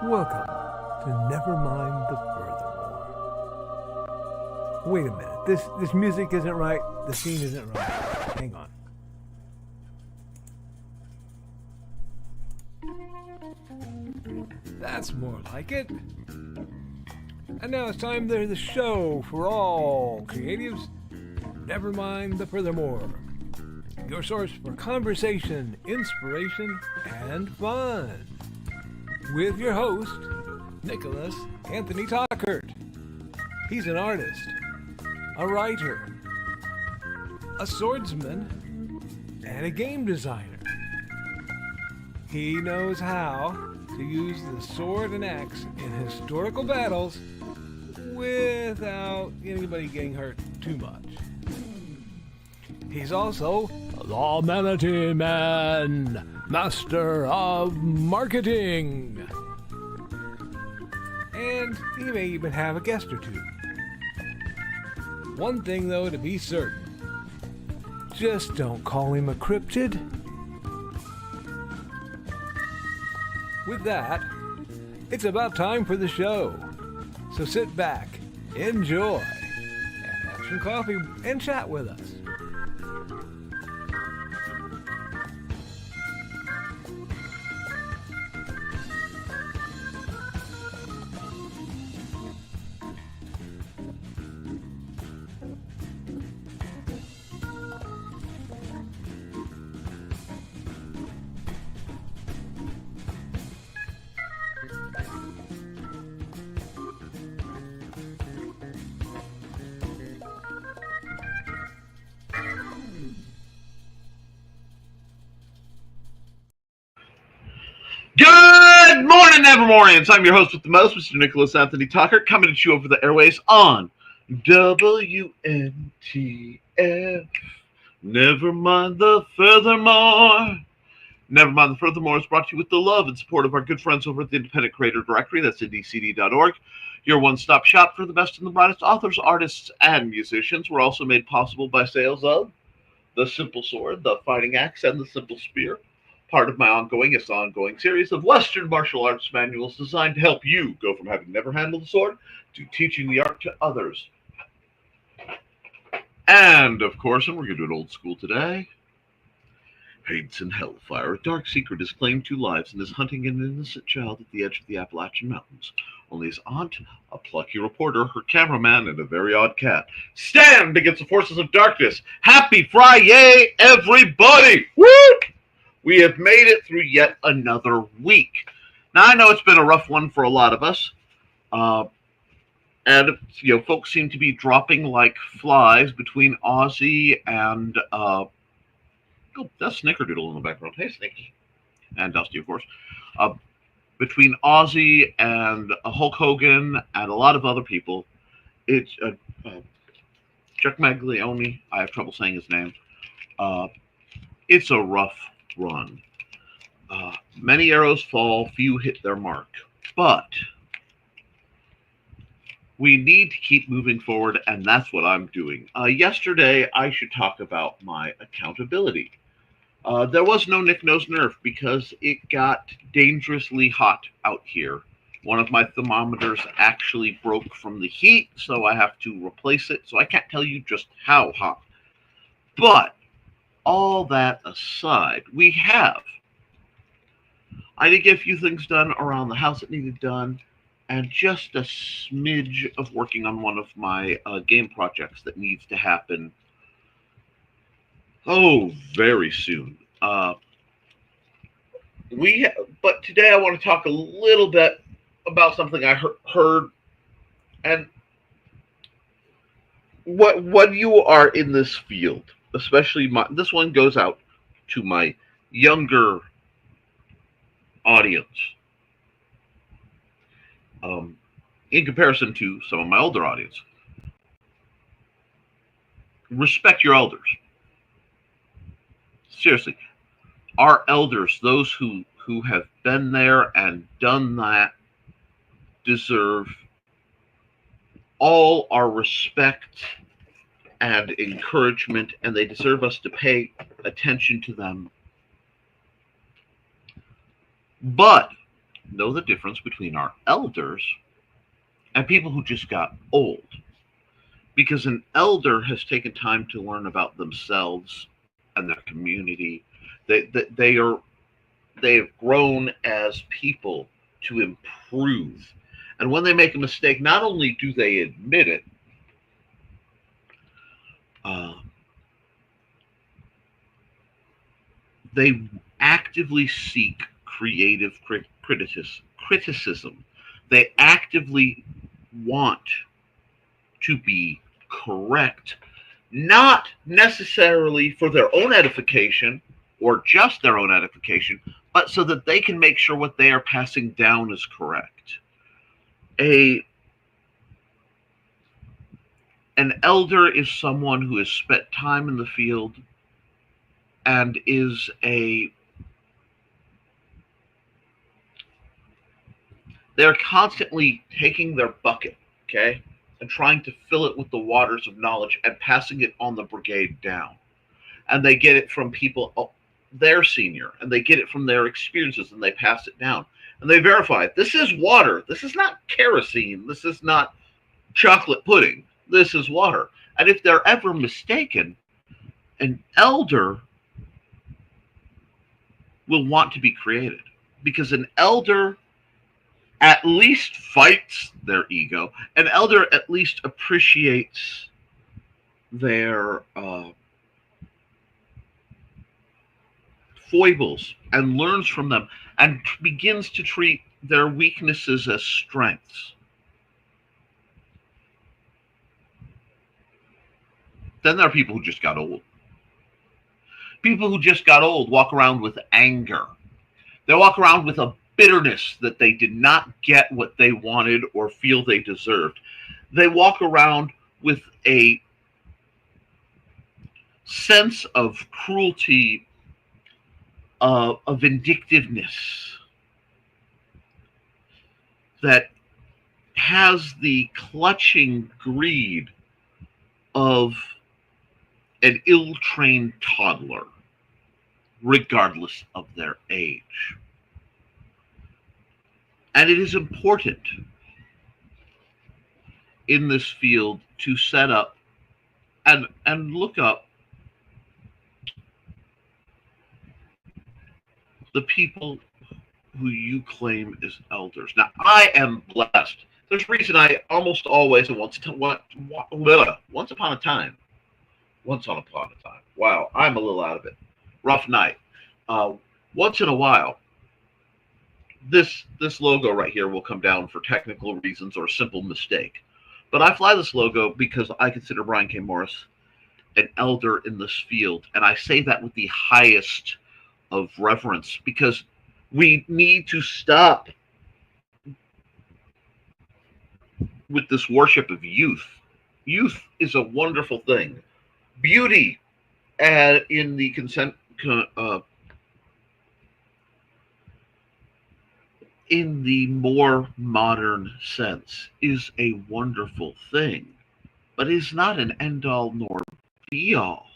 Welcome to Nevermind the Furthermore. Wait a minute, this music isn't right, the scene isn't right. Hang on. That's more like it. And now it's time for the show for all creatives. Nevermind the Furthermore. Your source for conversation, inspiration, and fun. With your host, Nicholas Anthony Tockert. He's an artist, a writer, a swordsman, and a game designer. He knows how to use the sword and axe in historical battles without anybody getting hurt too much. He's also the Manatee Man, master of marketing. And he may even have a guest or two. One thing, though, to be certain. Just don't call him a cryptid. With that, it's about time for the show. So sit back, enjoy, and have some coffee and chat with us. Good morning, Nevermorians. I'm your host with the most, Mr. Nicholas Anthony Tockert, coming at you over the airways on WNTF. Nevermind the Furthermore. Nevermind the Furthermore is brought to you with the love and support of our good friends over at the Independent Creator Directory. That's indcd.org. Your one-stop shop for the best and the brightest authors, artists, and musicians. We're also made possible by sales of the Simple Sword, the Fighting Axe, and the Simple Spear. Part of my ongoing series of Western martial arts manuals designed to help you go from having never handled a sword to teaching the art to others. And, of course, and we're going to do it old school today, Hades and Hellfire. A dark secret has claimed 2 lives and is hunting an innocent child at the edge of the Appalachian Mountains. Only his aunt, a plucky reporter, her cameraman, and a very odd cat stand against the forces of darkness. Happy Friday, everybody! Woo! We have made it through yet another week. Now, I know it's been a rough one for a lot of us. And, folks seem to be dropping like flies between Aussie and, oh, that's Snickerdoodle in the background. Hey, Snicky. And Dusty, of course. Between Aussie and Hulk Hogan and a lot of other people. It's Chuck Maglione. I have trouble saying his name. It's a rough run. Many arrows fall, few hit their mark. But we need to keep moving forward, and that's what I'm doing. Yesterday, I should talk about my accountability. There was no Nick Knows Nerf because it got dangerously hot out here. One of my thermometers actually broke from the heat, so I have to replace it. So I can't tell you just how hot. But all that aside, I did get a few things done around the house that needed done, and just a smidge of working on one of my game projects that needs to happen, very soon. But today I want to talk a little bit about something I heard, and when you are in this field, especially this one goes out to my younger audience, in comparison to some of my older audience. Respect your elders. Seriously, our elders, those who have been there and done that, deserve all our respect and encouragement, and they deserve us to pay attention to them. But know the difference between our elders and people who just got old. Because an elder has taken time to learn about themselves and their community. They have grown as people to improve. And when they make a mistake, not only do they admit it, uh, they actively seek creative criticism. They actively want to be correct, not necessarily for their own edification or just their own edification, but so that they can make sure what they are passing down is correct. An elder is someone who has spent time in the field and they're constantly taking their bucket, okay, and trying to fill it with the waters of knowledge and passing it on the brigade down. And they get it from people, their senior, and they get it from their experiences, and they pass it down. And they verify, this is water. This is not kerosene. This is not chocolate pudding. This is water. And if they're ever mistaken, an elder will want to be created, because an elder at least fights their ego. An elder at least appreciates their foibles and learns from them and begins to treat their weaknesses as strengths. Then there are people who just got old. People who just got old walk around with anger. They walk around with a bitterness that they did not get what they wanted or feel they deserved. They walk around with a sense of cruelty, of vindictiveness that has the clutching greed of an ill-trained toddler, regardless of their age. And it is important in this field to set up and look up the people who you claim as elders. Now, I am blessed. There's a reason I almost always, once upon a time. Wow, I'm a little out of it. Rough night. Once in a while, this logo right here will come down for technical reasons or simple mistake. But I fly this logo because I consider Brian K. Morris an elder in this field. And I say that with the highest of reverence, because we need to stop with this worship of youth. Youth is a wonderful thing. Beauty in the in the more modern sense is a wonderful thing, but is not an end-all nor be-all.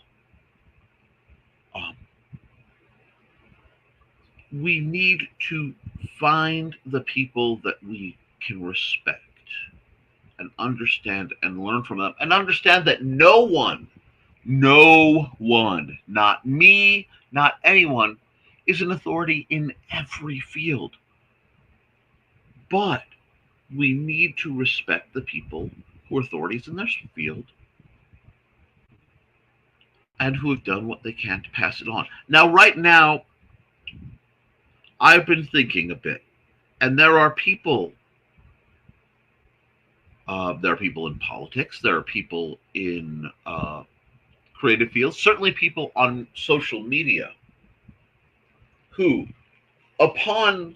We need to find the people that we can respect and understand and learn from them, and understand that no one, not me, not anyone, is an authority in every field. But we need to respect the people who are authorities in their field and who have done what they can to pass it on. Now, right now, I've been thinking a bit, and there are people in politics, there are people in creative fields, certainly people on social media who, upon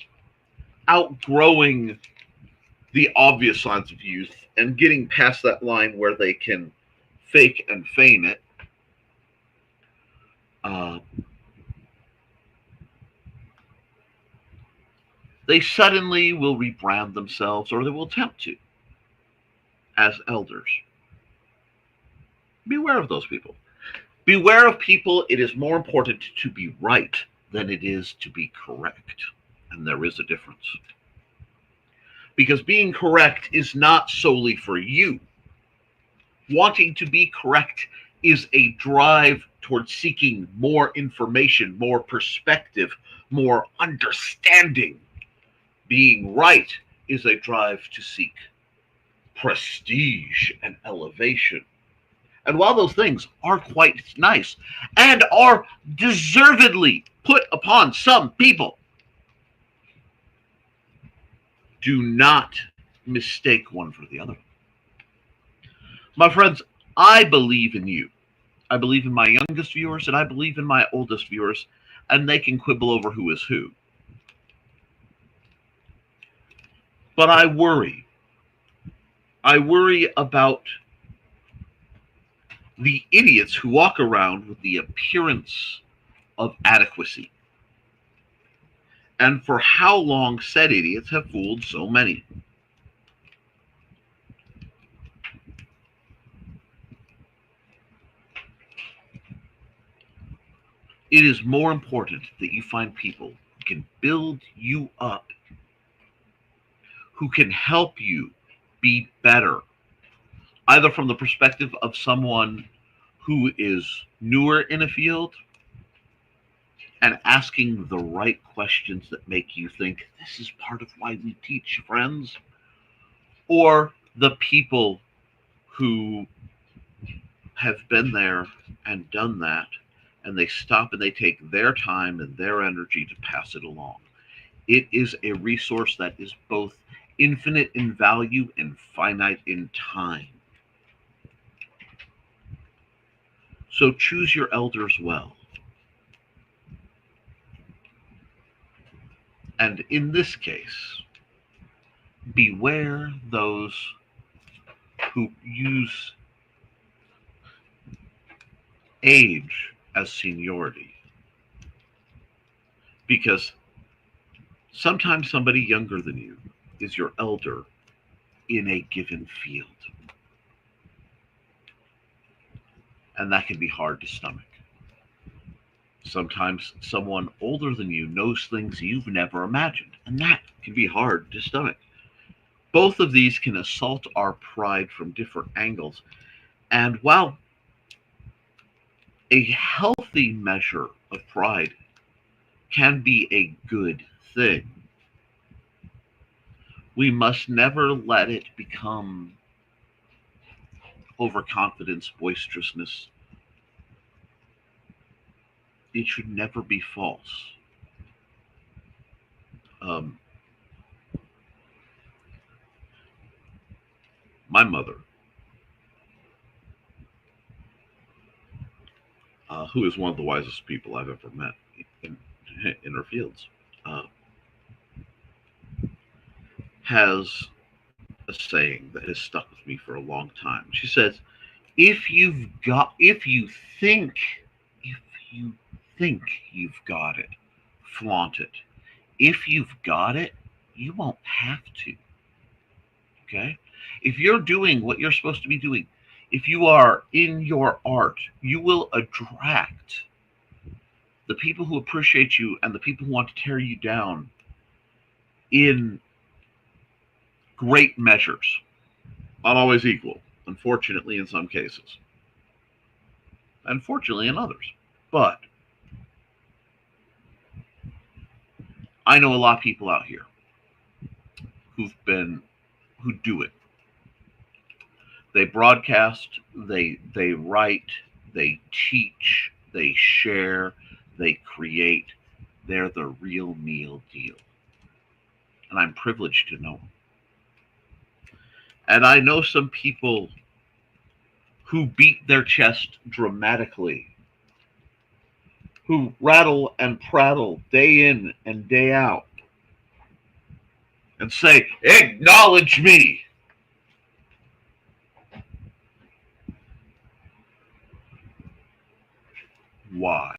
outgrowing the obvious signs of youth and getting past that line where they can fake and feign it, they suddenly will rebrand themselves, or they will attempt to, as elders. Beware of those people. Beware of people. It is more important to be right than it is to be correct. And there is a difference. Because being correct is not solely for you. Wanting to be correct is a drive towards seeking more information, more perspective, more understanding. Being right is a drive to seek prestige and elevation. And while those things are quite nice and are deservedly put upon some people, do not mistake one for the other. My friends, I believe in you. I believe in my youngest viewers and I believe in my oldest viewers, and they can quibble over who is who. But I worry. I worry about the idiots who walk around with the appearance of adequacy. And for how long said idiots have fooled so many. It is more important that you find people who can build you up, who can help you be better, either from the perspective of someone who is newer in a field and asking the right questions that make you think, this is part of why we teach, friends, or the people who have been there and done that, and they stop and they take their time and their energy to pass it along. It is a resource that is both infinite in value and finite in time. So choose your elders well. And in this case, beware those who use age as seniority. Because sometimes somebody younger than you is your elder in a given field. And that can be hard to stomach. Sometimes someone older than you knows things you've never imagined, and that can be hard to stomach. Both of these can assault our pride from different angles. And while a healthy measure of pride can be a good thing, we must never let it become overconfidence, boisterousness. It should never be false. My mother, who is one of the wisest people I've ever met in her fields, has a saying that has stuck with me for a long time. She says, if you think you've got it, flaunt it. If you've got it, you won't have to. Okay? If you're doing what you're supposed to be doing, if you are in your art, you will attract the people who appreciate you and the people who want to tear you down in great measures. Not always equal, unfortunately, in some cases. Unfortunately, in others. But I know a lot of people out here who do it. They broadcast, they write, they teach, they share, they create. They're the real meal deal. And I'm privileged to know them. And I know some people who beat their chest dramatically, who rattle and prattle day in and day out and say, acknowledge me. Why?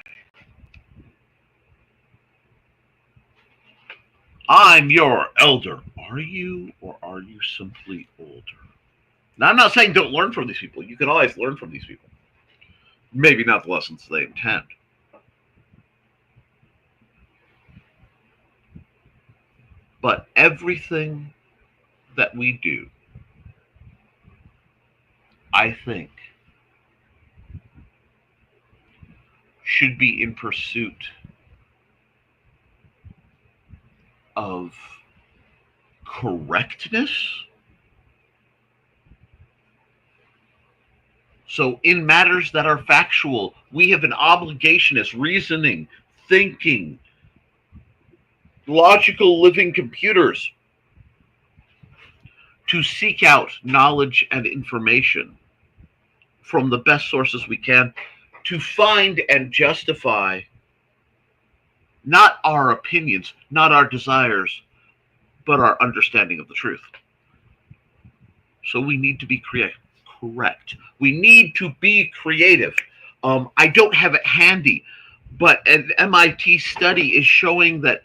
I'm your elder. Are you, or are you simply older? Now, I'm not saying don't learn from these people. You can always learn from these people. Maybe not the lessons they intend. But everything that we do, I think, should be in pursuit of correctness. So, in matters that are factual, we have an obligation as reasoning, thinking, logical living computers to seek out knowledge and information from the best sources we can to find and justify not our opinions, not our desires, but our understanding of the truth. So we need to be correct. We need to be creative. I don't have it handy, but an MIT study is showing that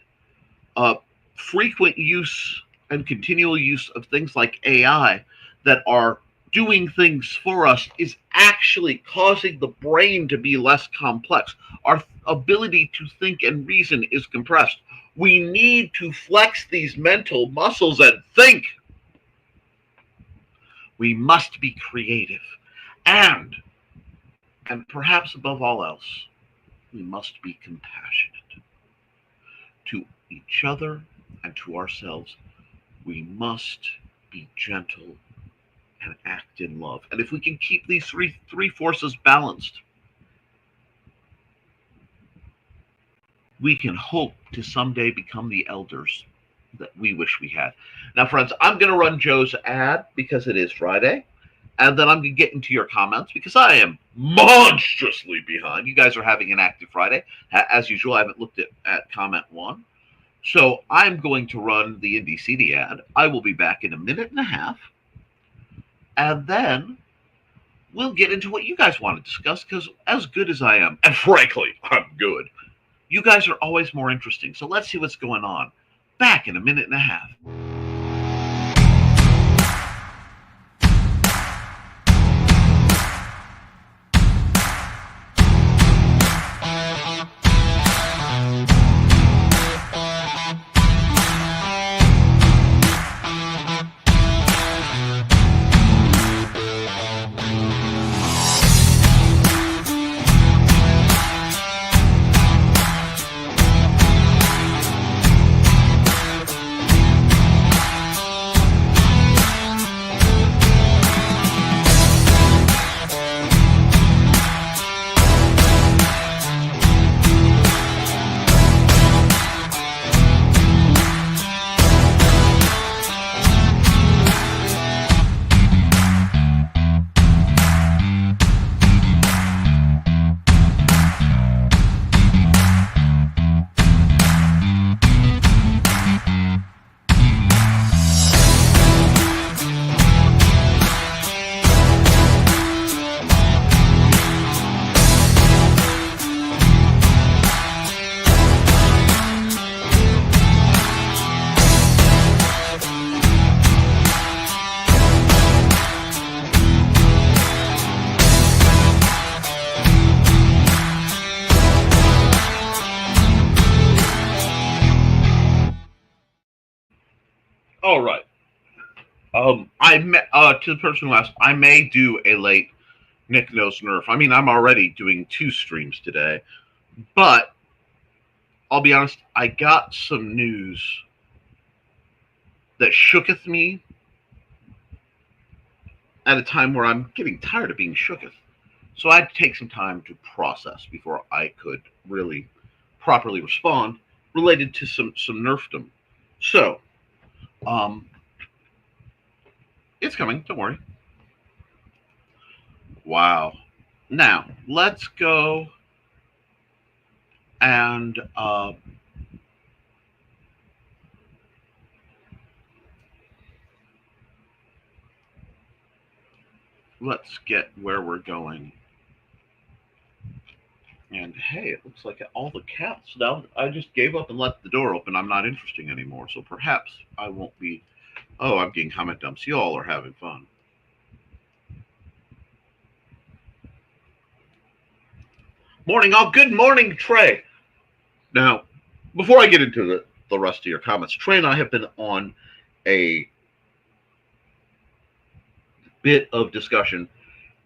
frequent use and continual use of things like AI that are doing things for us is actually causing the brain to be less complex. Our ability to think and reason is compressed. We need to flex these mental muscles and think. We must be creative. And perhaps above all else, we must be compassionate to each other and to ourselves. We must be gentle and act in love. And if we can keep these three forces balanced, we can hope to someday become the elders that we wish we had. Now, friends, I'm going to run Joe's ad because it is Friday. And then I'm going to get into your comments because I am monstrously behind. You guys are having an active Friday. As usual, I haven't looked at comment one. So I'm going to run the Indie CD ad. I will be back in a minute and a half. And then we'll get into what you guys want to discuss because as good as I am, and frankly, I'm good, you guys are always more interesting. So let's see what's going on. Back in a minute and a half. All right. To the person who asked, I may do a late Nick Knows Nerf. I mean, I'm already doing 2 streams today, but I'll be honest, I got some news that shooketh me at a time where I'm getting tired of being shooketh. So I had to take some time to process before I could really properly respond related to some nerfdom. So, it's coming, don't worry. Wow. Now, let's go and let's get where we're going. And hey, it looks like all the cats now. I just gave up and left the door open. I'm not interesting anymore, so perhaps I won't be. Oh, I'm getting comment dumps. You all are having fun. Morning, all. Good morning, Trey. Now, before I get into the rest of your comments, Trey and I have been on a bit of discussion.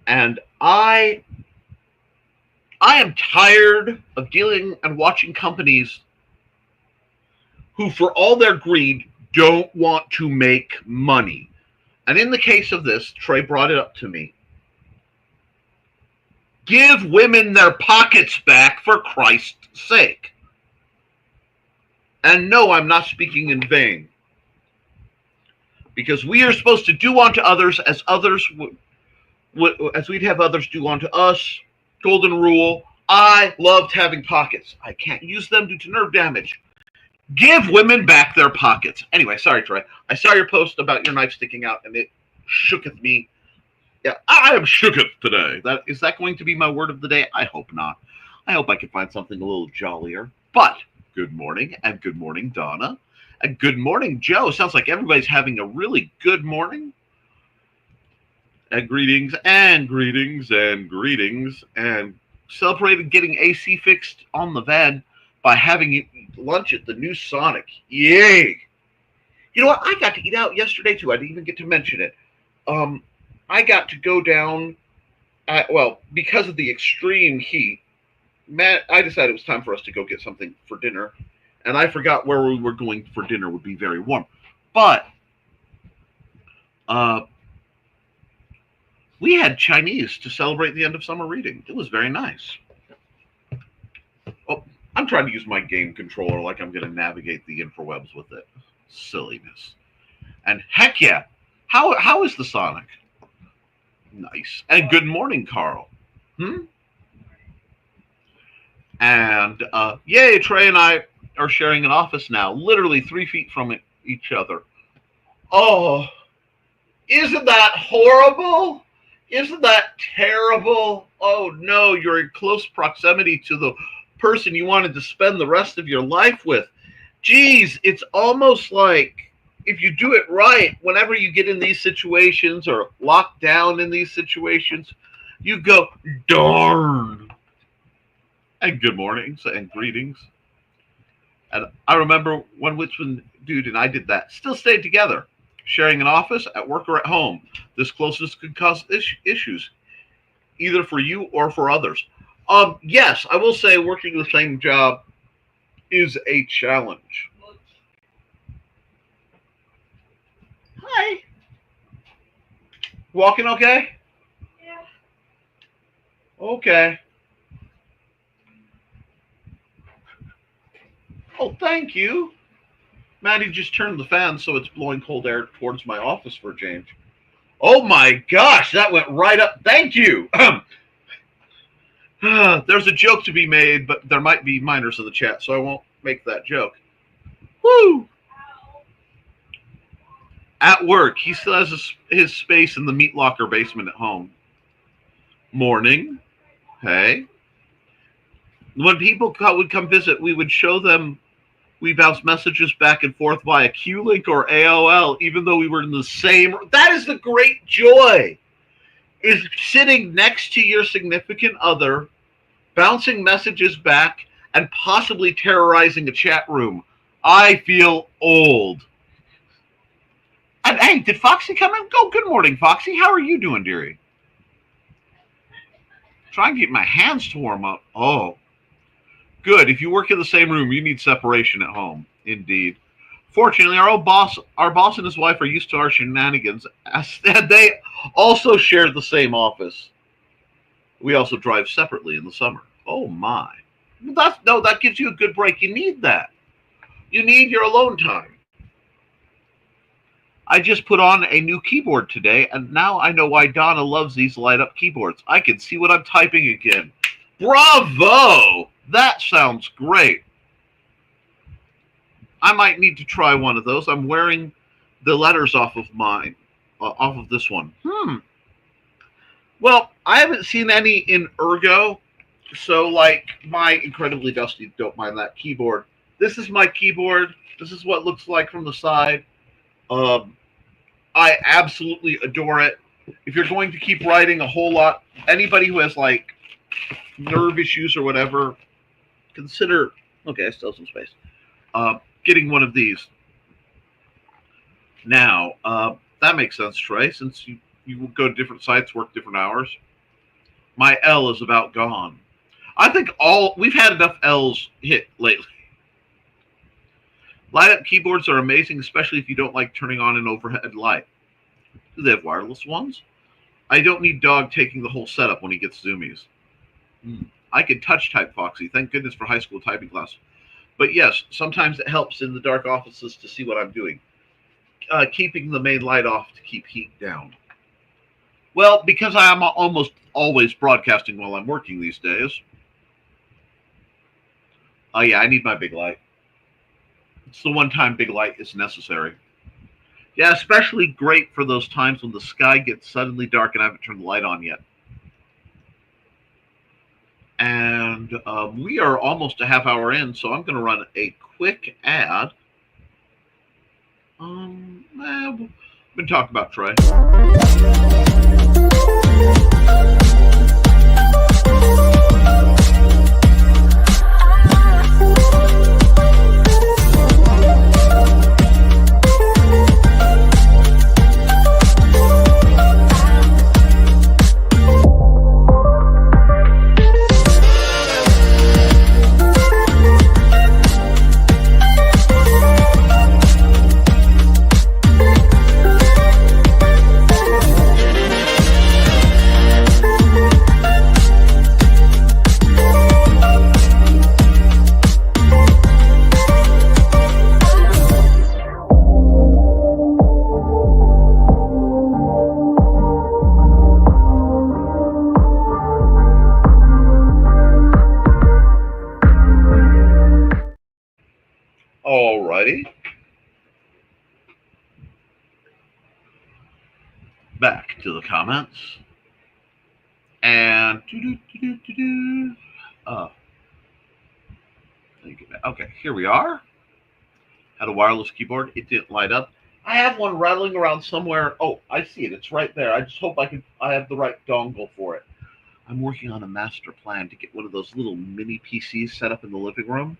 And I am tired of dealing and watching companies who, for all their greed, don't want to make money. And in the case of this, Trey brought it up to me. Give women their pockets back, for Christ's sake. And no, I'm not speaking in vain. Because we are supposed to do unto others as we'd have others do unto us. Golden rule. I loved having pockets. I can't use them due to nerve damage. Give women back their pockets. Anyway, sorry, Troy. I saw your post about your knife sticking out, and it shooketh me. Yeah, I am shooketh today. Is that going to be my word of the day? I hope not. I hope I can find something a little jollier. But good morning, and good morning, Donna. And good morning, Joe. Sounds like everybody's having a really good morning. And greetings, and greetings, and greetings, and celebrated getting AC fixed on the van by having lunch at the new Sonic. Yay! You know what? I got to eat out yesterday, too. I didn't even get to mention it. I got to go down, because of the extreme heat, I decided it was time for us to go get something for dinner. And I forgot where we were going for dinner would be very warm. But we had Chinese to celebrate the end of summer reading. It was very nice. Oh, I'm trying to use my game controller like I'm going to navigate the interwebs with it. Silliness. And heck yeah, how is the Sonic? Nice. And good morning, Carl. And yay, Trey and I are sharing an office now, literally 3 feet from each other. Oh, isn't that horrible? Isn't that terrible? Oh no, you're in close proximity to the person you wanted to spend the rest of your life with. Geez, it's almost like if you do it right, whenever you get in these situations or locked down in these situations, you go, darn. And good mornings and greetings. And I remember when Richmond dude and I did that. Still stayed together, sharing an office at work or at home. This closeness could cause issues, either for you or for others. Yes, I will say working the same job is a challenge. Hi. Walking okay? Yeah. Okay. Oh, thank you. Maddie just turned the fan so it's blowing cold air towards my office for a change. Oh my gosh, that went right up. Thank you. There's a joke to be made, but there might be minors in the chat, so I won't make that joke. Woo! At work, he still has his space in the meat locker basement at home. Morning. Hey. When people would come visit, we would show them. We bounced messages back and forth via Q-Link or AOL, even though we were in the same. That is the great joy, is sitting next to your significant other, bouncing messages back, and possibly terrorizing a chat room. I feel old. And hey, did Foxy come in? Oh, good morning, Foxy. How are you doing, dearie? Trying to get my hands to warm up. Oh. Good. If you work in the same room, you need separation at home. Indeed. Fortunately, our boss and his wife are used to our shenanigans. They also share the same office. We also drive separately in the summer. Oh my! That gives you a good break. You need that. You need your alone time. I just put on a new keyboard today, and now I know why Donna loves these light-up keyboards. I can see what I'm typing again. Bravo! That sounds great. I might need to try one of those. I'm wearing the letters off of mine, off of this one. Well, I haven't seen any in Ergo, so like my incredibly dusty, don't mind that keyboard. This is my keyboard. This is what it looks like from the side. I absolutely adore it. If you're going to keep writing a whole lot, anybody who has like nerve issues or whatever, consider. Okay, I still have some space. Getting one of these. Now, that makes sense, Trey, since You will go to different sites, work different hours. My L is about gone. I think we've had enough L's hit lately. Light up keyboards are amazing, especially if you don't like turning on an overhead light. Do they have wireless ones? I don't need dog taking the whole setup when he gets zoomies. I can touch type, Foxy. Thank goodness for high school typing class. But yes, sometimes it helps in the dark offices to see what I'm doing. Keeping the main light off to keep heat down. Well, because I am almost always broadcasting while I'm working these days. Oh yeah, I need my big light. It's the one time big light is necessary. Yeah, especially great for those times when the sky gets suddenly dark and I haven't turned the light on yet. And we are almost a half hour in, so I'm going to run a quick ad. We've been talking about Trey. Alrighty. Back to the comments. And okay, here we are. Had a wireless keyboard. It didn't light up. I have one rattling around somewhere. Oh, I see it. It's right there. I just hope I have the right dongle for it. I'm working on a master plan to get one of those little mini PCs set up in the living room.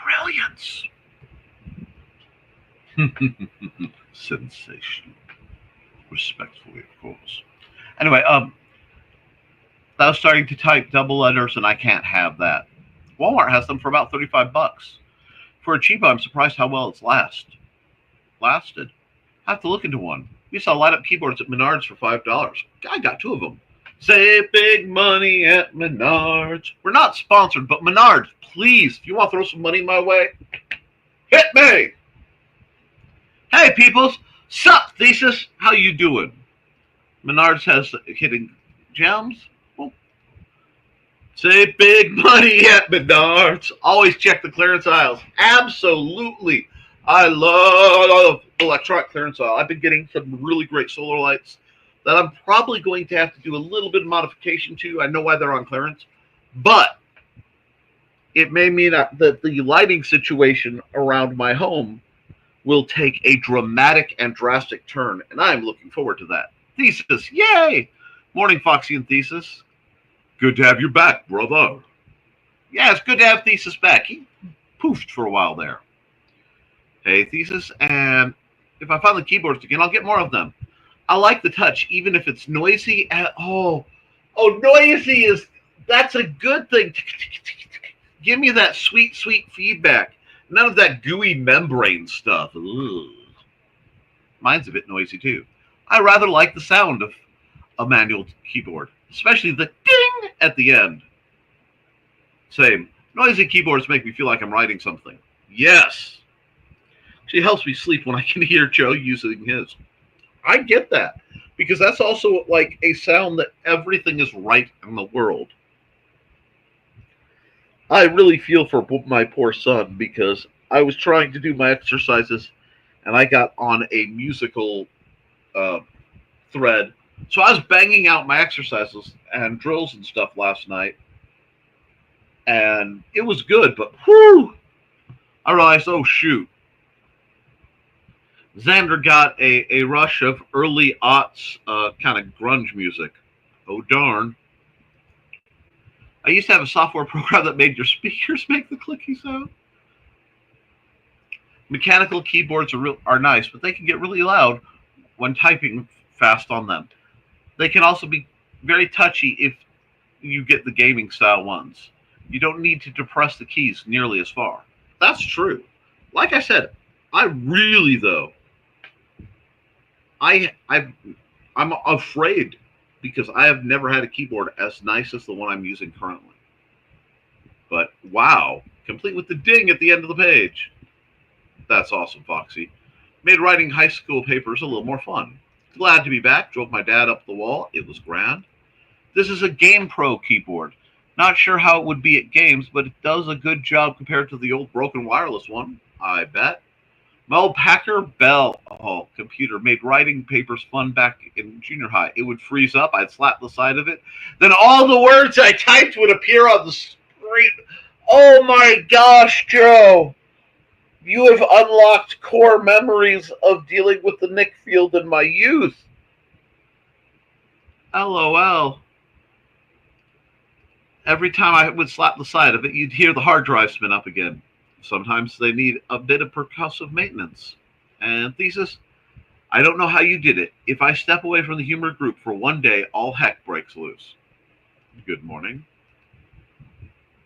Brilliance. Sensation. Respectfully, of course. Anyway, I was starting to type double letters, and I can't have that. Walmart has them for about $35. For a cheapo, I'm surprised how well it's lasted. I have to look into one. We saw light up keyboards at Menards for $5. I got 2 of them. Save big money at Menards. We're not sponsored, but Menards, please, if you want to throw some money my way, hit me. Hey, peoples. Sup, Thesis? How you doing? Menards has hitting gems. Well, save big money at Menards. Always check the clearance aisles. Absolutely. I love electronic clearance aisle. I've been getting some really great solar lights that I'm probably going to have to do a little bit of modification to. I know why they're on clearance, but it may mean that the lighting situation around my home will take a dramatic and drastic turn, and I'm looking forward to that. Thesis, yay! Morning, Foxy and Thesis. Good to have you back, brother. Yeah, it's good to have Thesis back. He poofed for a while there. Hey, Thesis, and if I find the keyboards again, I'll get more of them. I like the touch, even if it's noisy. Noisy that's a good thing. Give me that sweet, sweet feedback. None of that gooey membrane stuff. Ugh. Mine's a bit noisy, too. I rather like the sound of a manual keyboard, especially the ding at the end. Same. Noisy keyboards make me feel like I'm writing something. Yes. Actually helps me sleep when I can hear Joe using his. I get that, because that's also like a sound that everything is right in the world. I really feel for my poor son, because I was trying to do my exercises and I got on a musical thread. So I was banging out my exercises and drills and stuff last night, and it was good, but whew, I realized, oh shoot, Xander got a rush of early aughts kind of grunge music. Oh darn. I used to have a software program that made your speakers make the clicky sound. Mechanical keyboards are nice, but they can get really loud. when typing fast on them. They can also be very touchy if you get the gaming style ones. You don't need to depress the keys nearly as far. That's true. Like I said, I really though I'm afraid because I have never had a keyboard as nice as the one I'm using currently. But wow, complete with the ding at the end of the page. That's awesome, Foxy. Made writing high school papers a little more fun. Glad to be back. Drove my dad up the wall. It was grand. This is a Game Pro keyboard. Not sure how it would be at games, but it does a good job compared to the old broken wireless one, I bet. My old Packer Bell computer made writing papers fun back in junior high. It would freeze up. I'd slap the side of it. Then all the words I typed would appear on the screen. Oh my gosh, Joe. You have unlocked core memories of dealing with the Nick field in my youth. LOL. Every time I would slap the side of it, you'd hear the hard drive spin up again. Sometimes they need a bit of percussive maintenance. And thesis, I don't know how you did it. If I step away from the humor group for one day, all heck breaks loose. Good morning.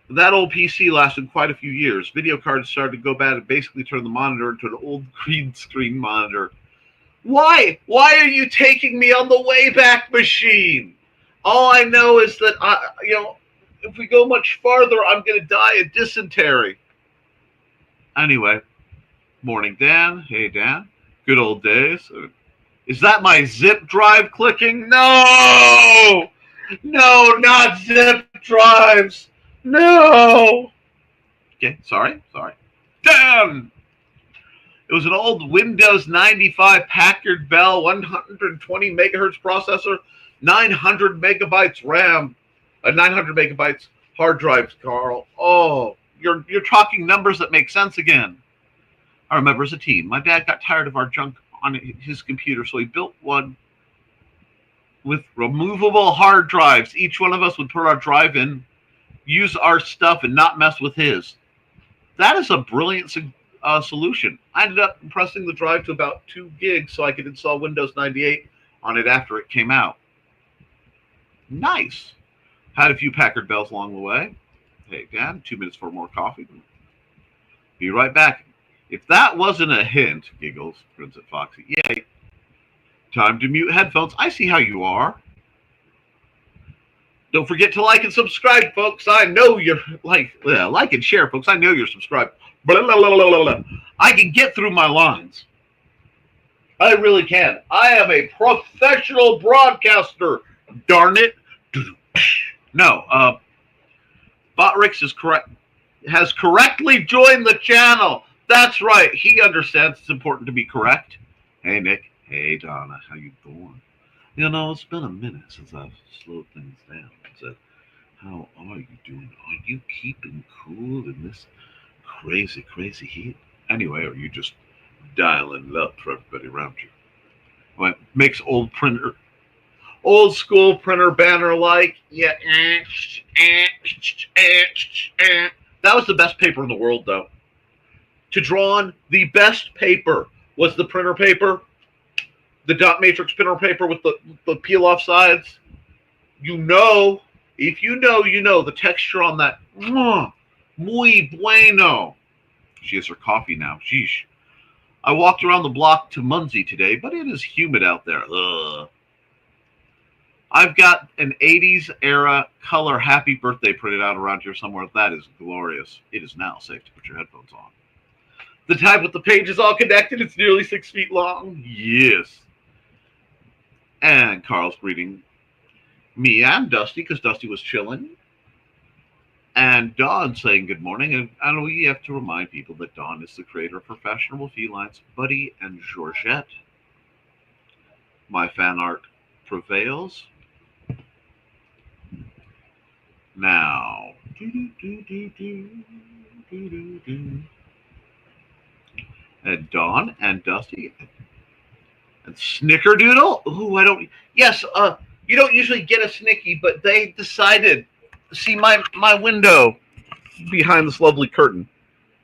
That old PC lasted quite a few years. Video cards started to go bad and basically turned the monitor into an old green screen monitor. Why? Why are you taking me on the Wayback Machine? All I know is that, if we go much farther, I'm going to die of dysentery. Anyway, morning, Dan. Hey, Dan. Good old days. Is that my zip drive clicking? No! No, not zip drives. No! Okay, sorry. Dan! It was an old Windows 95 Packard Bell 120 megahertz processor, 900 megabytes RAM, 900 megabytes hard drives, Carl. Oh, you're talking numbers that make sense again. I remember as a teen, my dad got tired of our junk on his computer, so he built one with removable hard drives. Each one of us would put our drive in, use our stuff, and not mess with his. That is a brilliant solution. I ended up compressing the drive to about 2 gigs so I could install Windows 98 on it after it came out. Nice. Had a few Packard Bells along the way. Hey, Dad, 2 minutes for more coffee. Be right back. If that wasn't a hint, giggles, grins at Foxy. Yay. Time to mute headphones. I see how you are. Don't forget to like and subscribe, folks. I know you're like and share, folks. I know you're subscribed. Blah, blah, blah, blah, blah. I can get through my lines. I really can. I am a professional broadcaster. Darn it. No, Botrix is correct. Has correctly joined the channel. That's right. He understands it's important to be correct. Hey, Nick. Hey, Donna. How you doing? It's been a minute since I've slowed things down. So, how are you doing? Are you keeping cool in this crazy, crazy heat? Anyway, are you just dialing it up for everybody around you? Well, it makes old school printer banner like, yeah. That was the best paper in the world, though. To draw on, the best paper was the printer paper, the dot matrix printer paper with the peel off sides. If you know the texture on that. Muy bueno. She has her coffee now. Sheesh. I walked around the block to Muncie today, but it is humid out there. Ugh. I've got an 80s era color happy birthday printed out around here somewhere. That is glorious. It is now safe to put your headphones on. The type with the pages all connected. It's nearly 6 feet long. Yes. And Carl's greeting me and Dusty, because Dusty was chilling. And Dawn saying good morning. And we have to remind people that Dawn is the creator of Professional Felines, Buddy and Georgette. My fan art prevails. Now. And Dawn and Dusty and Snickerdoodle. Ooh, you don't usually get a Snicky, but they decided, see my window behind this lovely curtain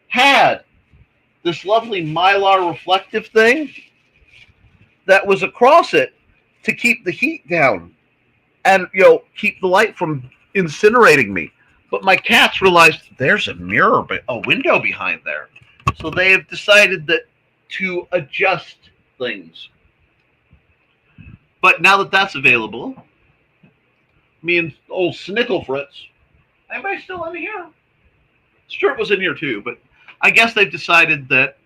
had this lovely Mylar reflective thing that was across it to keep the heat down and keep the light from incinerating me. But my cats realized there's a window behind there, so they have decided that to adjust things. But now that that's available, me and old Snickle Fritz, anybody still in here? Stuart was in here too, but I guess they've decided that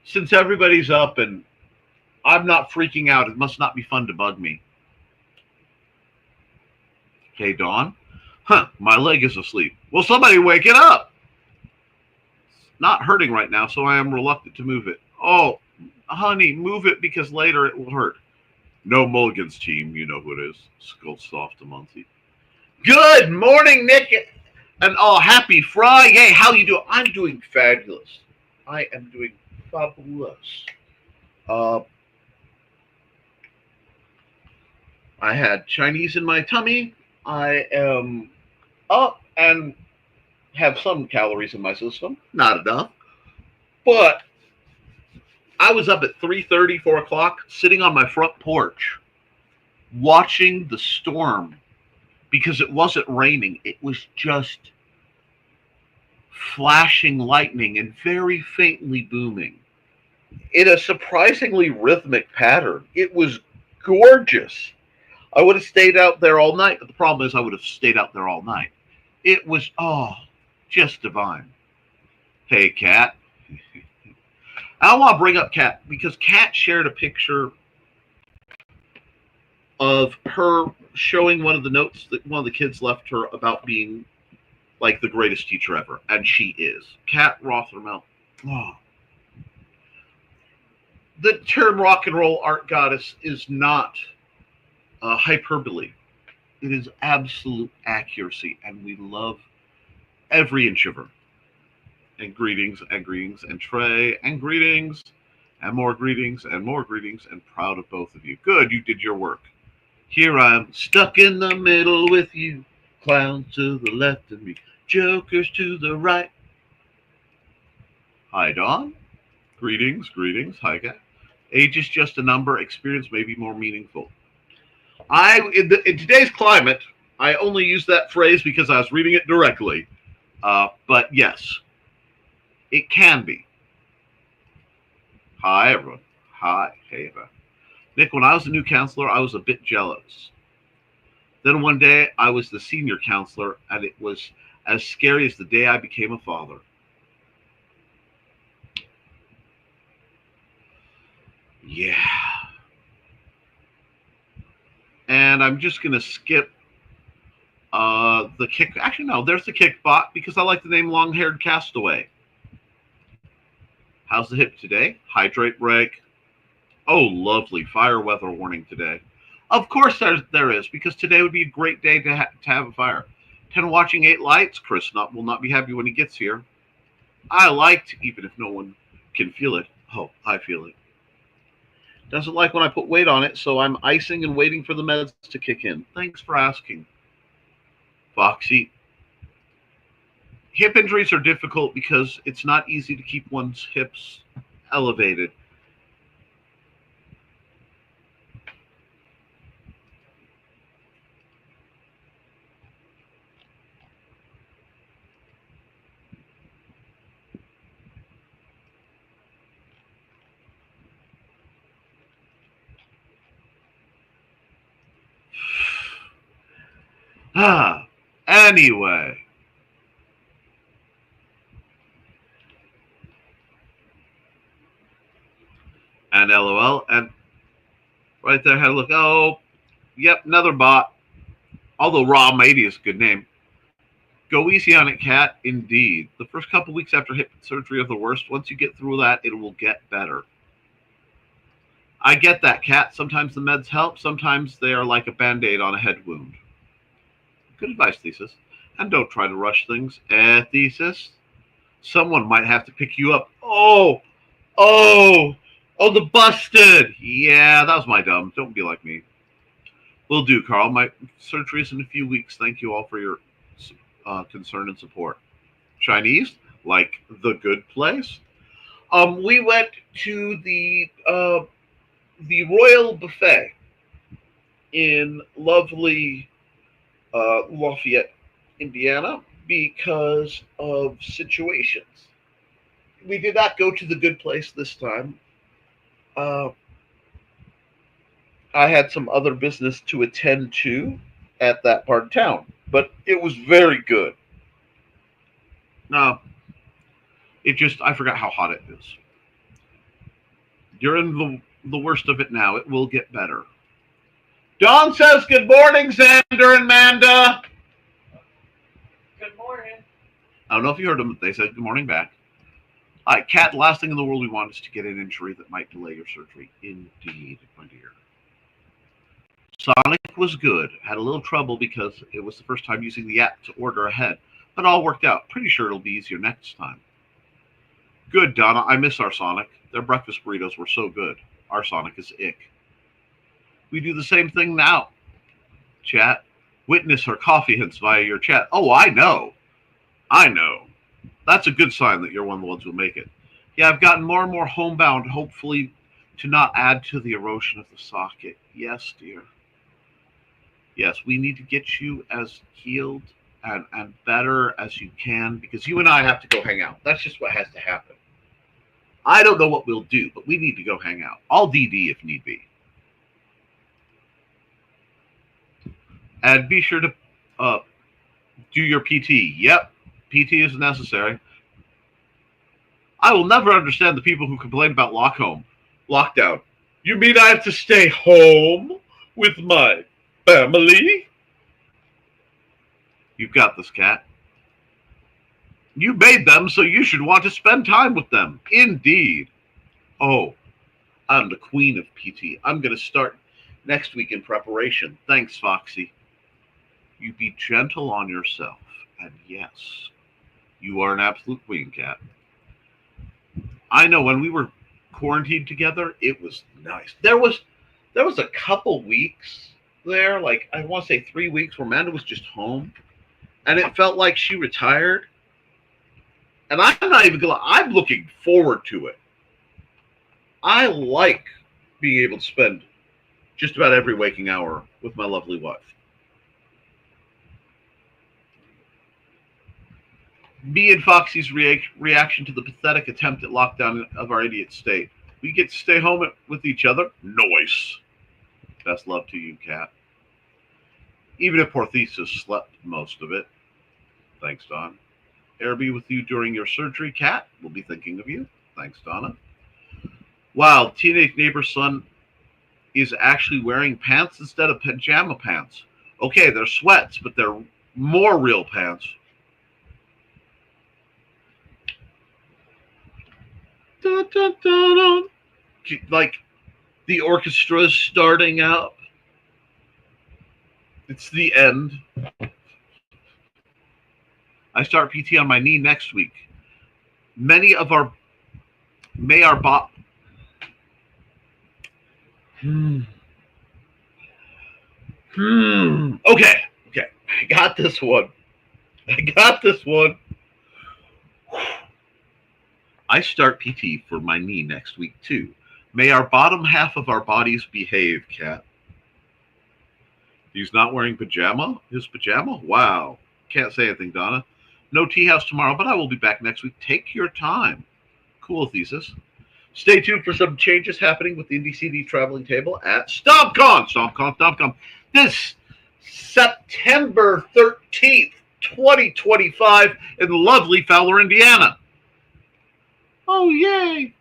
since everybody's up and I'm not freaking out, it must not be fun to bug me. Hey, Dawn. Huh, my leg is asleep. Well, somebody wake it up. It's not hurting right now, so I am reluctant to move it. Oh, honey, move it because later it will hurt. No mulligans, team. You know who it is. Skull soft to Muncie. Good morning, Nick. And happy Friday. How you doing? I'm doing fabulous. I am doing fabulous. I had Chinese in my tummy. I am up and have some calories in my system. Not enough. But I was up at 3:30, 4 o'clock, sitting on my front porch, watching the storm because it wasn't raining. It was just flashing lightning and very faintly booming in a surprisingly rhythmic pattern. It was gorgeous. I would have stayed out there all night, but the problem is I would have stayed out there all night. It was, just divine. Hey, Kat. I want to bring up Kat because Kat shared a picture of her showing one of the notes that one of the kids left her about being like the greatest teacher ever, and she is. Kat Rothermel. Oh. The term rock and roll art goddess is not hyperbole. It is absolute accuracy, and we love every inch of her. And greetings, and greetings, and Trey, and greetings, and more greetings, and more greetings, and proud of both of you. Good, you did your work. Here I am, stuck in the middle with you. Clowns to the left of me, jokers to the right. Hi, Dawn. Greetings, greetings. Hi, guys. Age is just a number. Experience may be more meaningful. In today's climate, I only use that phrase because I was reading it directly. But yes, it can be. Hi, everyone. Hi. Hey, everyone. Nick, when I was a new counselor, I was a bit jealous. Then one day, I was the senior counselor, and it was as scary as the day I became a father. Yeah. And I'm just going to skip the kick. Actually, no, there's the kick bot because I like the name Long-Haired Castaway. How's the hip today? Hydrate break. Oh, lovely. Fire weather warning today. Of course there is, because today would be a great day to have a fire. 10 watching 8 lights. Chris will not be happy when he gets here. I liked, even if no one can feel it. Oh, I feel it. Doesn't like when I put weight on it, so I'm icing and waiting for the meds to kick in. Thanks for asking. Foxy. Hip injuries are difficult because it's not easy to keep one's hips elevated. Anyway. And LOL. And right there, had a look. Oh, yep, another bot. Although Raw Matey is a good name. Go easy on it, Kat. Indeed. The first couple weeks after hip surgery are the worst. Once you get through that, it will get better. I get that, Kat. Sometimes the meds help. Sometimes they are like a Band-Aid on a head wound. Good advice, Thesis. And don't try to rush things. Thesis? Someone might have to pick you up. Oh, the busted. Yeah, that was my dumb. Don't be like me. Will do, Carl. My surgery is in a few weeks. Thank you all for your concern and support. Chinese, like the good place. We went to the the Royal Buffet in lovely Lafayette, Indiana, because of situations. We did not go to the good place this time. Uh, I had some other business to attend to at that part of town, but it was very good. No, I forgot how hot it is. You're in the worst of it now. It will get better. Dawn says good morning, Xander and Manda. Good morning. I don't know if you heard them. They said good morning back. All right, Kat, the last thing in the world we want is to get an injury that might delay your surgery. Indeed, my dear. Sonic was good. Had a little trouble because it was the first time using the app to order ahead, but all worked out. Pretty sure it'll be easier next time. Good, Donna. I miss our Sonic. Their breakfast burritos were so good. Our Sonic is ick. We do the same thing now. Chat. Witness her coffee hints via your chat. Oh, I know. I know. That's a good sign that you're one of the ones who'll make it. Yeah, I've gotten more and more homebound, hopefully to not add to the erosion of the socket. Yes, dear. Yes, we need to get you as healed and better as you can, because you and I have to go hang out. That's just what has to happen. I don't know what we'll do, but we need to go hang out. I'll DD if need be. And be sure to do your PT. Yep, PT is necessary. I will never understand the people who complain about lockdown. You mean I have to stay home with my family? You've got this, Cat. You made them, so you should want to spend time with them. Indeed. Oh, I'm the queen of PT. I'm going to start next week in preparation. Thanks, Foxy. You be gentle on yourself. And yes, you are an absolute queen, Cat. I know when we were quarantined together, it was nice. There was a couple weeks there, like I want to say 3 weeks, where Amanda was just home, and it felt like she retired. And I'm not even gonna. I'm looking forward to it. I like being able to spend just about every waking hour with my lovely wife. Me and Foxy's reaction to the pathetic attempt at lockdown of our idiot state. We get to stay home with each other. Nice. Best love to you, Kat. Even if Porthesis slept most of it. Thanks, Don. Air be with you during your surgery, Kat. We'll be thinking of you. Thanks, Donna. Wow, teenage neighbor's son is actually wearing pants instead of pajama pants. Okay, they're sweats, but they're more real pants. Dun, dun, dun, dun. Like the orchestra's starting up. It's the end. I start PT on my knee next week. May our bot. Okay. I got this one. I start PT for my knee next week too. May our bottom half of our bodies behave, Cat. He's not wearing his pajama? Wow. Can't say anything, Donna. No tea house tomorrow, but I will be back next week. Take your time. Cool, Thesis. Stay tuned for some changes happening with the NDCD traveling table at StompCon. This September 13th, 2025 in lovely Fowler, Indiana. Oh, yay.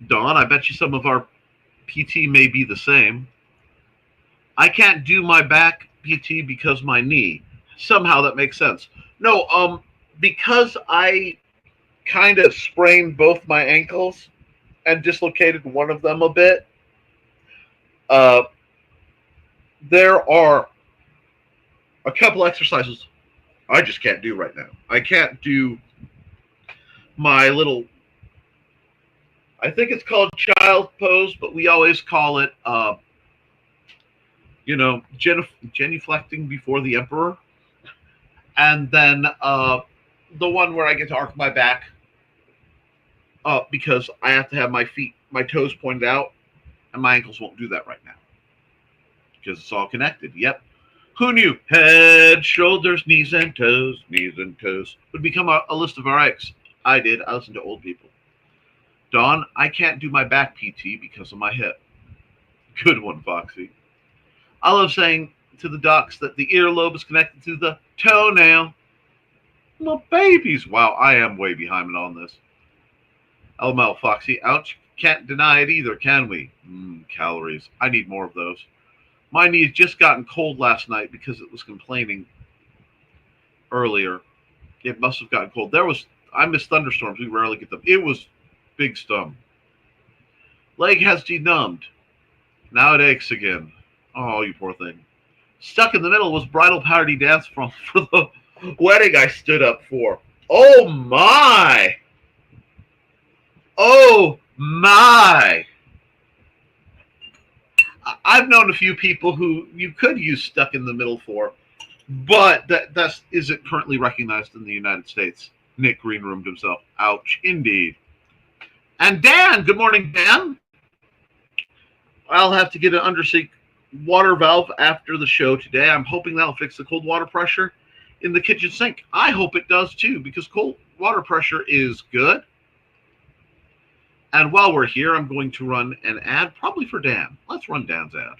Dawn, I bet you some of our PT may be the same. I can't do my back PT because my knee. Somehow that makes sense. No, because I kind of sprained both my ankles and dislocated one of them a bit, there are a couple exercises I just can't do right now. I can't do my little, I think it's called child pose, but we always call it, genuflecting before the emperor. And then the one where I get to arc my back because I have to have my toes pointed out, and my ankles won't do that right now because it's all connected. Yep. Who knew? Head, shoulders, knees, and toes would become a list of RX. I did. I listened to old people. Dawn, I can't do my back PT because of my hip. Good one, Foxy. I love saying to the docs that the earlobe is connected to the toenail. Well, babies. Wow, I am way behind on this. LML, Foxy. Ouch. Can't deny it either, can we? Calories. I need more of those. My knees just gotten cold last night because it was complaining earlier. It must have gotten cold. I miss thunderstorms. We rarely get them. It was big storm. Leg has denumbed. Now it aches again. Oh, you poor thing. Stuck in the middle was bridal party dance for the wedding I stood up for. Oh my! Oh my! I've known a few people who you could use stuck in the middle for, but that isn't currently recognized in the United States. Nick Greenroomed himself. Ouch, indeed. And Dan, good morning, Dan. I'll have to get an undersea water valve after the show today. I'm hoping that'll fix the cold water pressure in the kitchen sink. I hope it does too, because cold water pressure is good. And while we're here, I'm going to run an ad, probably for Dan. Let's run Dan's ad.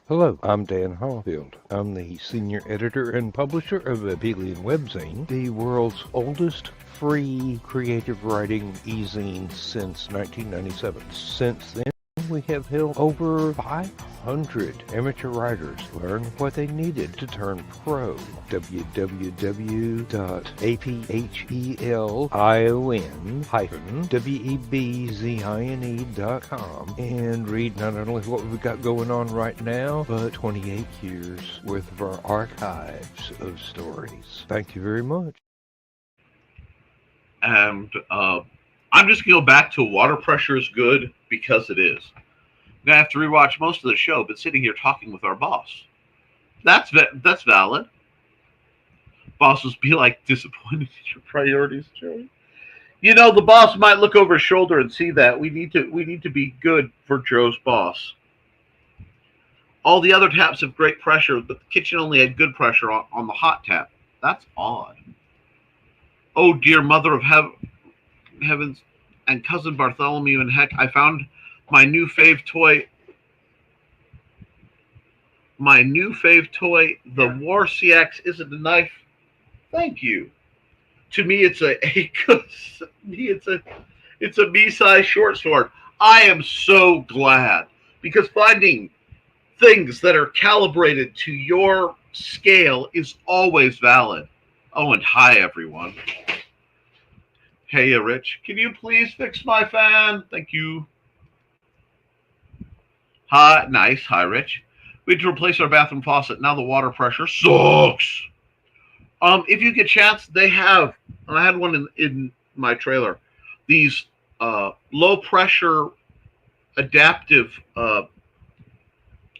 Hello, I'm Dan Hallfield. I'm the senior editor and publisher of Abelian Webzine, the world's oldest free creative writing e-zine since 1997. Since then, we have helped over 500 amateur writers learn what they needed to turn pro. www.aphelion-webzine.com and read not only what we've got going on right now, but 28 years worth of our archives of stories. Thank you very much. And I'm just going to go back to water pressure is good because it is. I'm going to have to rewatch most of the show, but sitting here talking with our boss. That's valid. Bosses be like disappointed in your priorities, Joey. You know, the boss might look over his shoulder and see that. We need to be good for Joe's boss. All the other taps have great pressure, but the kitchen only had good pressure on the hot tap. That's odd. Oh, dear mother of heavens and cousin Bartholomew and heck, I found my new fave toy. My new fave toy, the War CX, isn't a knife. Thank you. To me, it's a me-size short sword. I am so glad, because finding things that are calibrated to your scale is always valid. Oh, and hi, everyone. Hey, Rich, can you please fix my fan? Thank you. Hi, nice. Hi, Rich. We had to replace our bathroom faucet. Now the water pressure sucks. If you get a chance, they have, and I had one in my trailer, these low pressure adaptive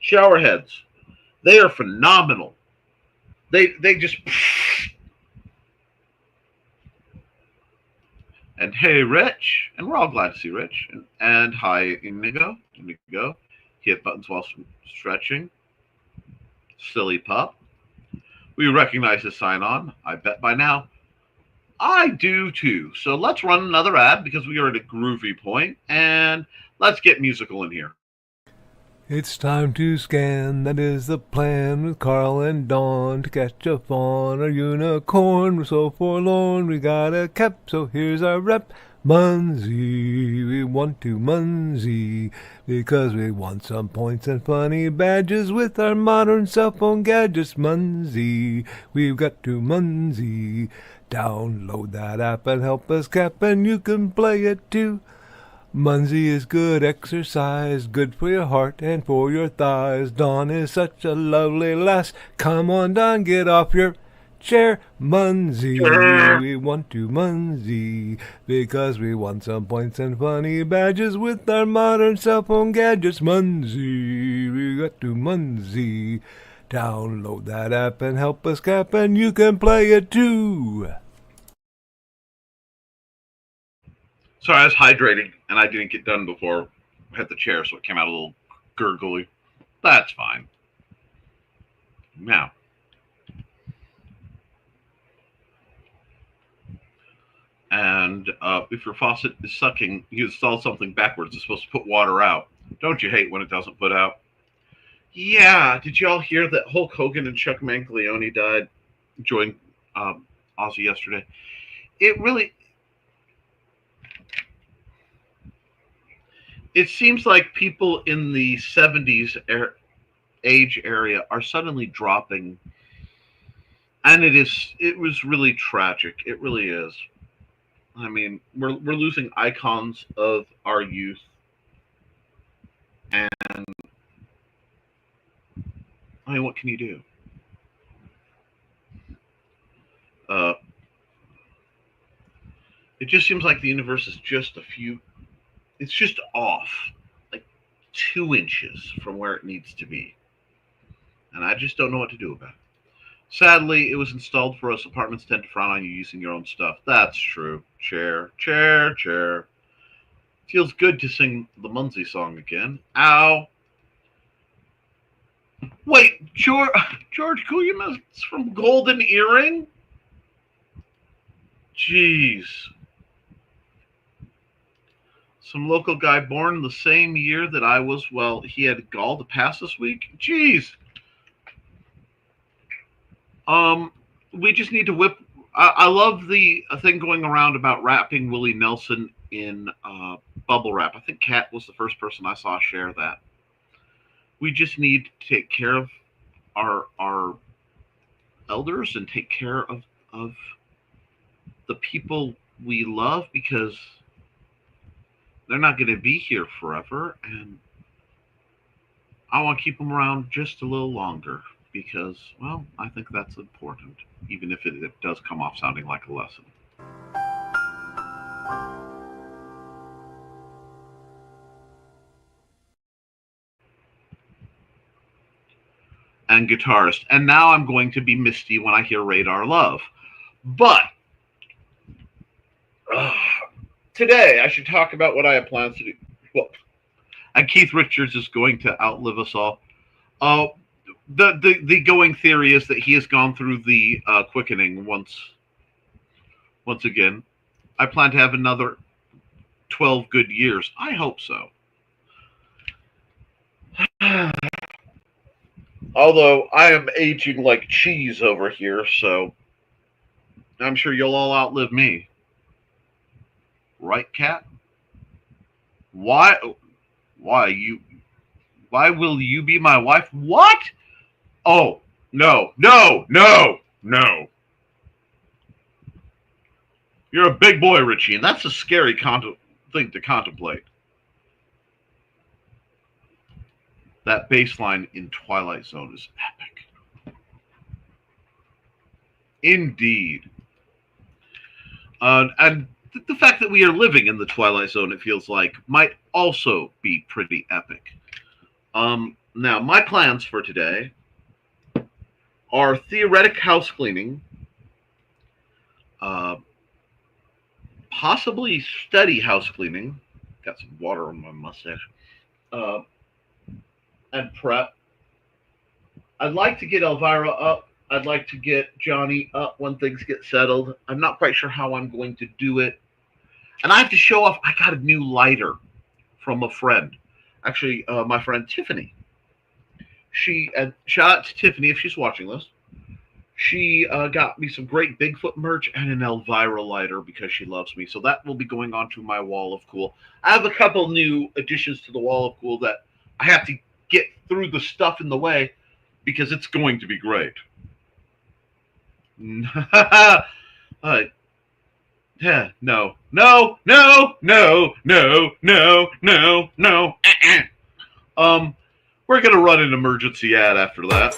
shower heads. They are phenomenal. They just. And hey, Rich, and we're all glad to see Rich. And hi, Inigo. Hit buttons while stretching. Silly pup. We recognize his sign on. I bet by now. I do too. So let's run another ad because we are at a groovy point, and let's get musical in here. It's time to scan, that is the plan, with Carl and Dawn to catch a fawn or unicorn. We're so forlorn, we got a cap, so here's our rep. Munsey, we want to Munsey, because we want some points and funny badges with our modern cell phone gadgets. Munsey, we've got to Munsey. Download that app and help us cap, and you can play it too. Munsey is good exercise, good for your heart and for your thighs. Dawn is such a lovely lass. Come on, Dawn, get off your chair. Munsey, we want to Munsey, because we want some points and funny badges with our modern cell phone gadgets. Munsey, we got to Munsey. Download that app and help us cap, and you can play it too. Sorry, I was hydrating and I didn't get done before I hit the chair, so it came out a little gurgly. That's fine. Now, and if your faucet is sucking, you install something backwards. It's supposed to put water out. Don't you hate when it doesn't put out? Yeah. Did y'all hear that Hulk Hogan and Chuck Mangione died? Joined Ozzy yesterday. It seems like people in the 70s age area are suddenly dropping, and it was really tragic. It really is. I mean, we're losing icons of our youth, and I mean, what can you do? It just seems like the universe is just it's just off, like 2 inches from where it needs to be. And I just don't know what to do about it. Sadly, it was installed for us. Apartments tend to frown on you using your own stuff. That's true. Chair. Feels good to sing the Munzie song again. Ow. Wait, George Koepp is from Golden Earring? Jeez. Some local guy born the same year that I was, well, he had gall to pass this week? Jeez. We just need to whip. I love the thing going around about wrapping Willie Nelson in bubble wrap. I think Kat was the first person I saw share that. We just need to take care of our elders and take care of the people we love, because they're not going to be here forever, and I want to keep them around just a little longer because, well, I think that's important, even if it does come off sounding like a lesson. And guitarist. And now I'm going to be misty when I hear Radar Love. But today, I should talk about what I have plans to do. Well, and Keith Richards is going to outlive us all. The going theory is that he has gone through the quickening once again. I plan to have another 12 good years. I hope so. Although I am aging like cheese over here, so I'm sure you'll all outlive me. Right, Kat? Why will you be my wife? What? Oh, no. You're a big boy, Richie, and that's a scary thing to contemplate. That bass line in Twilight Zone is epic. Indeed. And the fact that we are living in the Twilight Zone, it feels like, might also be pretty epic. Now, my plans for today are theoretic house cleaning, possibly steady house cleaning. Got some water on my mustache. And prep. I'd like to get Elvira up. I'd like to get Johnny up when things get settled. I'm not quite sure how I'm going to do it. And I have to show off, I got a new lighter from a friend. Actually, my friend Tiffany. Shout out to Tiffany if she's watching this. She got me some great Bigfoot merch and an Elvira lighter because she loves me. So that will be going onto my wall of cool. I have a couple new additions to the wall of cool that I have to get through the stuff in the way because it's going to be great. Yeah, no. We're gonna run an emergency ad after that.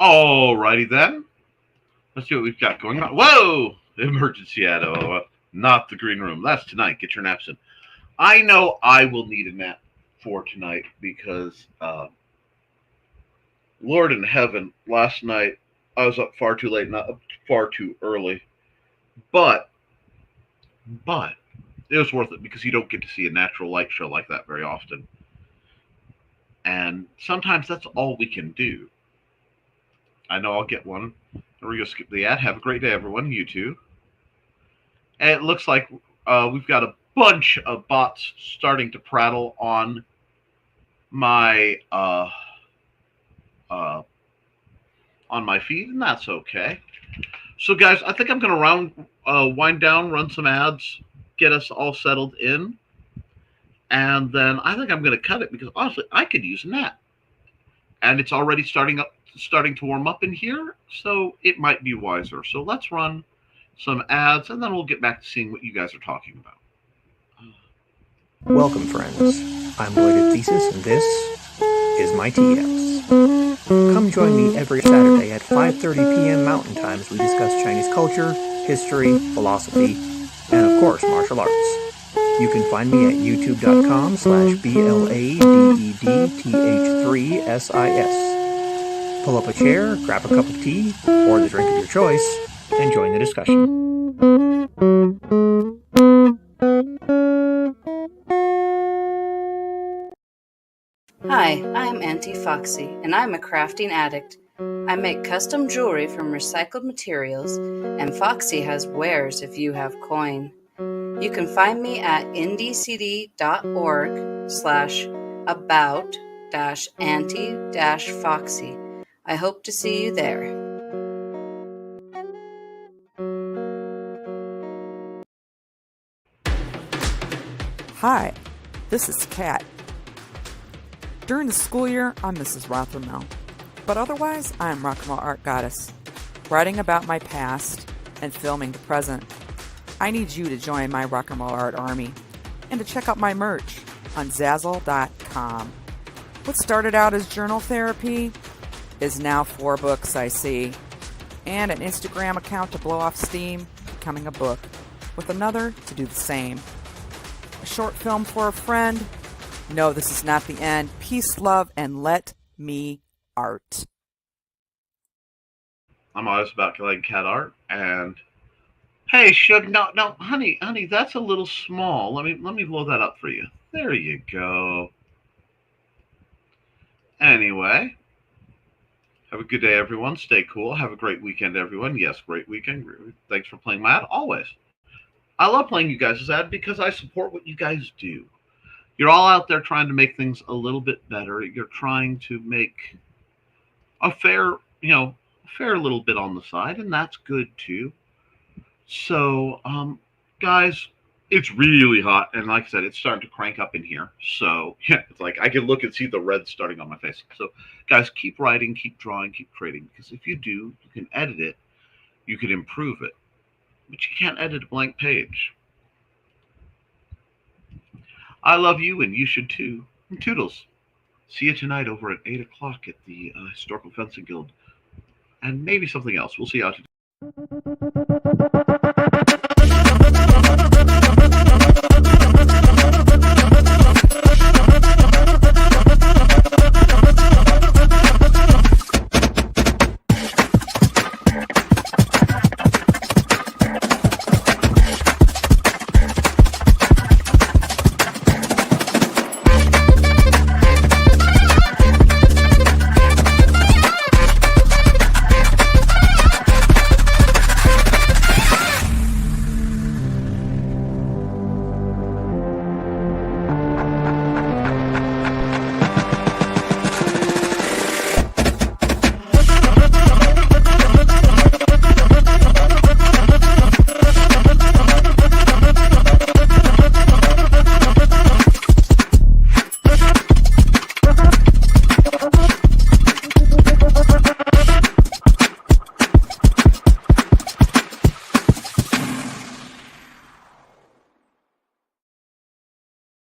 Alrighty then. Let's see what we've got going on. Whoa! Emergency ad. Not the green room. That's tonight. Get your naps in. I know I will need a nap for tonight because, Lord in heaven, last night I was up far too late, not up far too early. But it was worth it because you don't get to see a natural light show like that very often. And sometimes that's all we can do. I know I'll get one. We're going to skip the ad. Have a great day, everyone. You too. And it looks like we've got a bunch of bots starting to prattle on my feed, and that's okay. So, guys, I think I'm going to wind down, run some ads, get us all settled in, and then I think I'm going to cut it because honestly, I could use a nap, and it's already starting to warm up in here, so it might be wiser. So let's run some ads, and then we'll get back to seeing what you guys are talking about. Welcome, friends. I'm Lloyd at Thesis, and this is my TX. Come join me every Saturday at 5:30 p.m. Mountain Time as we discuss Chinese culture, history, philosophy, and of course, martial arts. You can find me at youtube.com/BLADDTH3SIS. Pull up a chair, grab a cup of tea, or the drink of your choice, and join the discussion. Hi, I'm Auntie Foxy, and I'm a crafting addict. I make custom jewelry from recycled materials, and Foxy has wares if you have coin. You can find me at ndcd.org/about-auntie-foxy. I hope to see you there. Hi, this is Kat. During the school year, I'm Mrs. Rothermel, but otherwise, I'm Rock and Roll Art Goddess, writing about my past and filming the present. I need you to join my Rock and Roll Art army and to check out my merch on Zazzle.com. What started out as journal therapy is now 4 books, I see, and an Instagram account to blow off steam, becoming a book, with another to do the same. A short film for a friend. No, this is not the end. Peace, love, and let me art. I'm always about like cat art, and hey, Shug, no, honey, that's a little small. Let me blow that up for you. There you go. Anyway, have a good day, everyone. Stay cool. Have a great weekend, everyone. Yes, great weekend. Thanks for playing my ad. Always. I love playing you guys' ad because I support what you guys do. You're all out there trying to make things a little bit better. You're trying to make a fair little bit on the side, and that's good too. So, guys, it's really hot, and like I said, it's starting to crank up in here. So, yeah, it's like I can look and see the red starting on my face. So, guys, keep writing, keep drawing, keep creating, because if you do, you can edit it, you can improve it, but you can't edit a blank page. I love you, and you should too. And toodles. See you tonight over at 8 o'clock at the Historical Fencing Guild. And maybe something else. We'll see you out today.